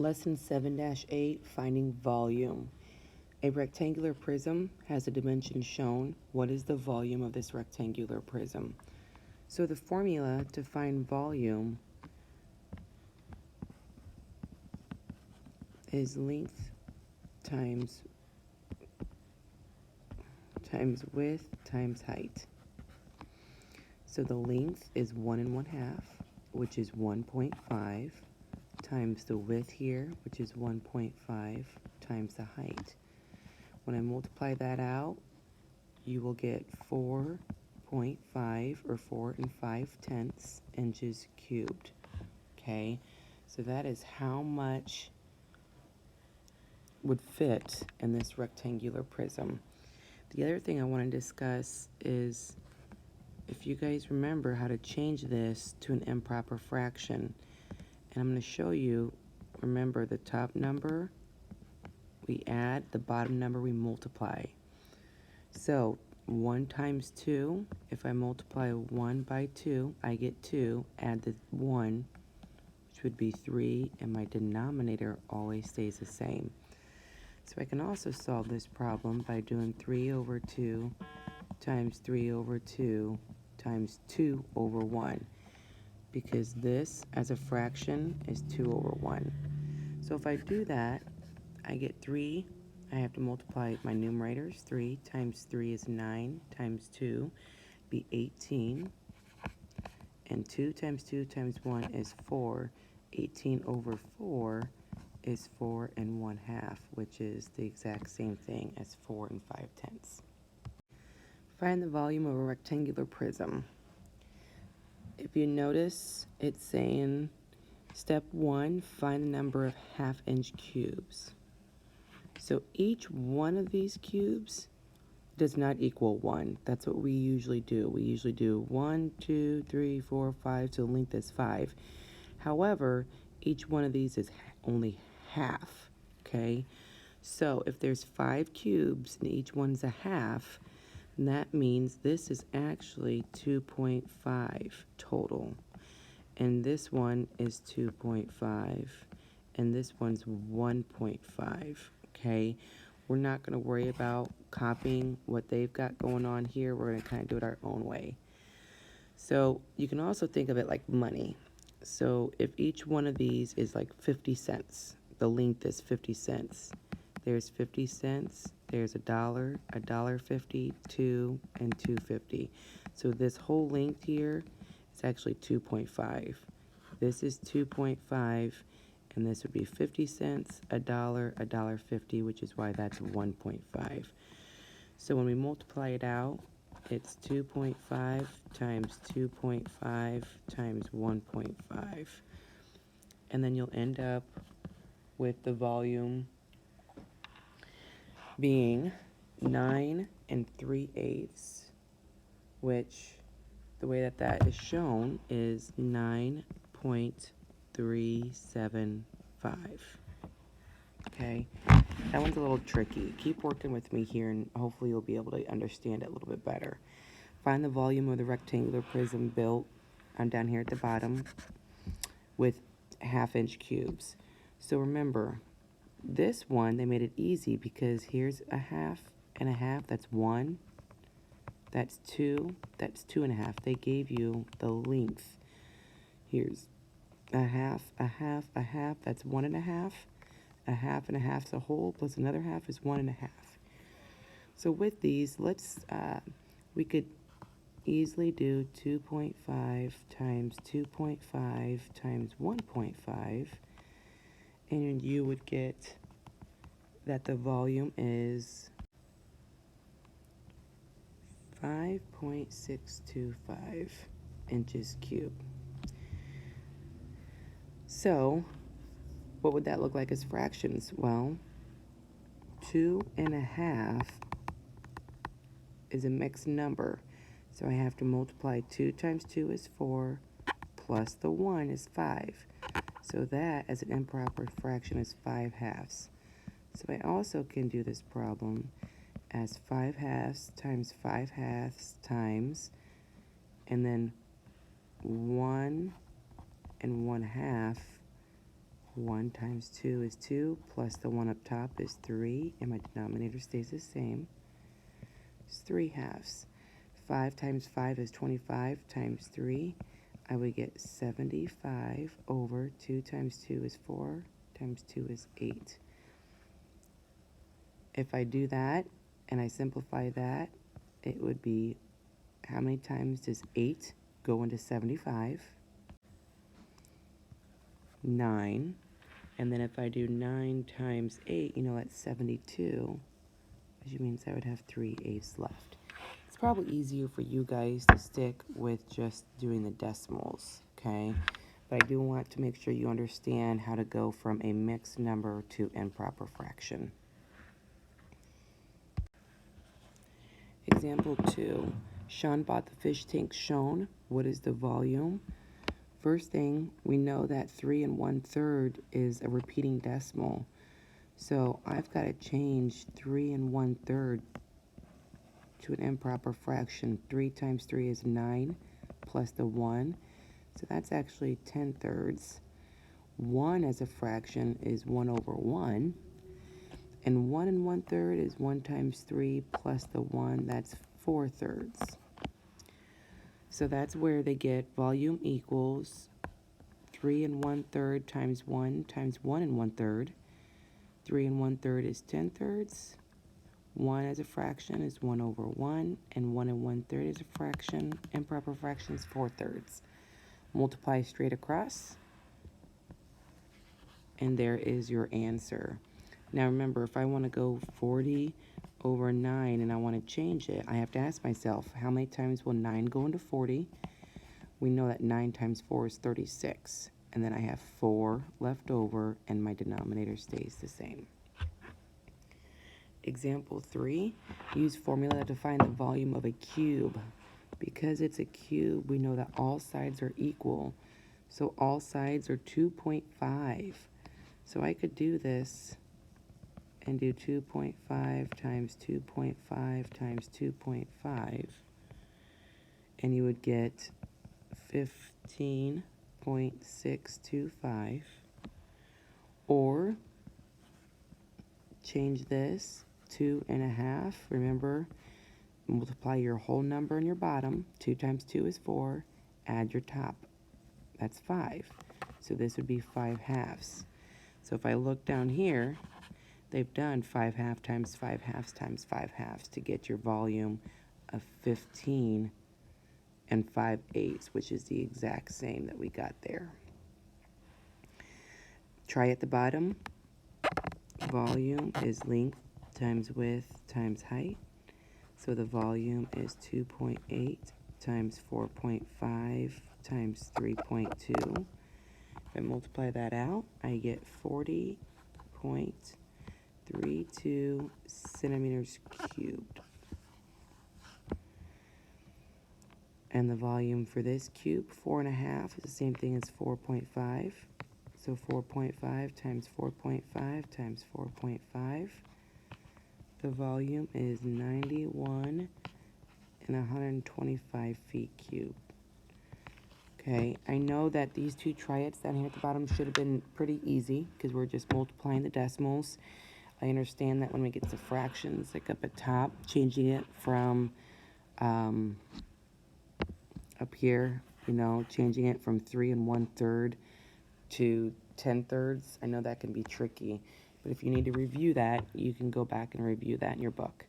Lesson 7-8, Finding Volume. A rectangular prism has a dimension shown. What is the volume of this rectangular prism? So the formula to find volume is length times width times height. So the length is 1 1/2, which is 1.5, times the width here, which is 1.5, times the height. When I multiply that out, you will get 4.5 or 4 5/10 inches cubed. Okay, so that is how much would fit in this rectangular prism. The other thing I want to discuss is if you guys remember how to change this to an improper fraction. And I'm going to show you, remember the top number we add, the bottom number we multiply. So 1 times 2, if I multiply 1 by 2, I get 2, add the 1, which would be 3, and my denominator always stays the same. So I can also solve this problem by doing 3 over 2 times 3 over 2 times 2 over 1, because this as a fraction is 2 over 1. So if I do that, I get 3. I have to multiply my numerators. 3 times 3 is 9, times 2 be 18, and 2 times 2 times 1 is 4. 18 over 4 is 4 1/2, which is the exact same thing as 4 5/10. Find the volume of a rectangular prism. If you notice, it's saying step 1, find the number of half-inch cubes. So each one of these cubes does not equal 1. That's what we usually do. We usually do 1, 2, 3, 4, 5, so the length is 5. However, each one of these is only half, okay? So if there's 5 cubes and each one's a half, that means this is actually 2.5 total. And this one is 2.5. And this one's 1.5, okay? We're not going to worry about copying what they've got going on here. We're going to kind of do it our own way. So you can also think of it like money. So if each one of these is like 50 cents, the length is 50 cents. There's 50 cents, there's $1, $1.50, 2, and 2.50. So this whole length here is actually 2.5. This is 2.5, and this would be 50 cents, $1, $1.50, which is why that's 1.5. So when we multiply it out, it's 2.5 times 2.5 times 1.5. And then you'll end up with the volume being 9 3/8, which the way that is shown is 9.375. Okay, that one's a little tricky. Keep working with me here and hopefully you'll be able to understand it a little bit better. Find the volume of the rectangular prism built, I'm down here at the bottom, with half-inch cubes. So remember, this one, they made it easy because here's a half and a half. That's 1. That's 2. That's 2 1/2. They gave you the length. Here's a half, a half, a half. That's 1 1/2. A half and a half's a whole, plus another half is 1 1/2. So with these, we could easily do 2.5 times 2.5 times 1.5. And you would get that the volume is 5.625 inches cubed. So what would that look like as fractions? Well, 2 1/2 is a mixed number. So I have to multiply 2 times 2 is 4, plus the 1 is 5. So that, as an improper fraction, is 5/2. So I also can do this problem as 5/2 times 5/2 times, and then 1 1/2 1 times 2 is 2, plus the 1 up top is 3, and my denominator stays the same. It's 3 halves. 5 times 5 is 25 times 3. I would get 75 over 2 times 2 is 4 times 2 is 8. If I do that and I simplify that, it would be, how many times does 8 go into 75? 9. And then if I do 9 times 8, you know that's 72, which means I would have 3/8 left. It's probably easier for you guys to stick with just doing the decimals, okay? But I do want to make sure you understand how to go from a mixed number to improper fraction. Example 2. Sean bought the fish tank shown. What is the volume? First thing, we know that 3 1/3 is a repeating decimal. So I've got to change 3 1/3 to an improper fraction. 3 times 3 is 9, plus the 1. So that's actually 10/3. 1 as a fraction is 1 over 1. And 1 1/3 is 1 times 3 plus the 1. That's 4/3. So that's where they get volume equals 3 1/3 times 1 times 1 1/3. 3 1/3 is 10/3. 1 as a fraction is 1 over 1, and 1 1/3 is a fraction. Improper fraction is 4/3. Multiply straight across, and there is your answer. Now remember, if I want to go 40 over 9 and I want to change it, I have to ask myself, how many times will 9 go into 40? We know that 9 times 4 is 36. And then I have 4 left over, and my denominator stays the same. Example 3, use formula to find the volume of a cube. Because it's a cube, we know that all sides are equal. So all sides are 2.5. So I could do this and do 2.5 times 2.5 times 2.5. And you would get 15.625. Or change this, 2.5. Remember, multiply your whole number in your bottom. 2 times 2 is 4. Add your top. That's 5. So this would be 5 halves. So if I look down here, they've done 5 halves times 5 halves times 5 halves to get your volume of 15 5/8, which is the exact same that we got there. Try at the bottom. Volume is length times width times height. So the volume is 2.8 times 4.5 times 3.2. If I multiply that out, I get 40.32 centimeters cubed. And the volume for this cube, 4.5, is the same thing as 4.5. So 4.5 times 4.5 times 4.5. The volume is 91 and 125 feet cubed. Okay, I know that these two triads down here at the bottom should have been pretty easy because we're just multiplying the decimals. I understand that when we get to fractions, like up at top, changing it from up here, you know, changing it from 3 1/3 to 10/3. I know that can be tricky, but if you need to review that, you can go back and review that in your book.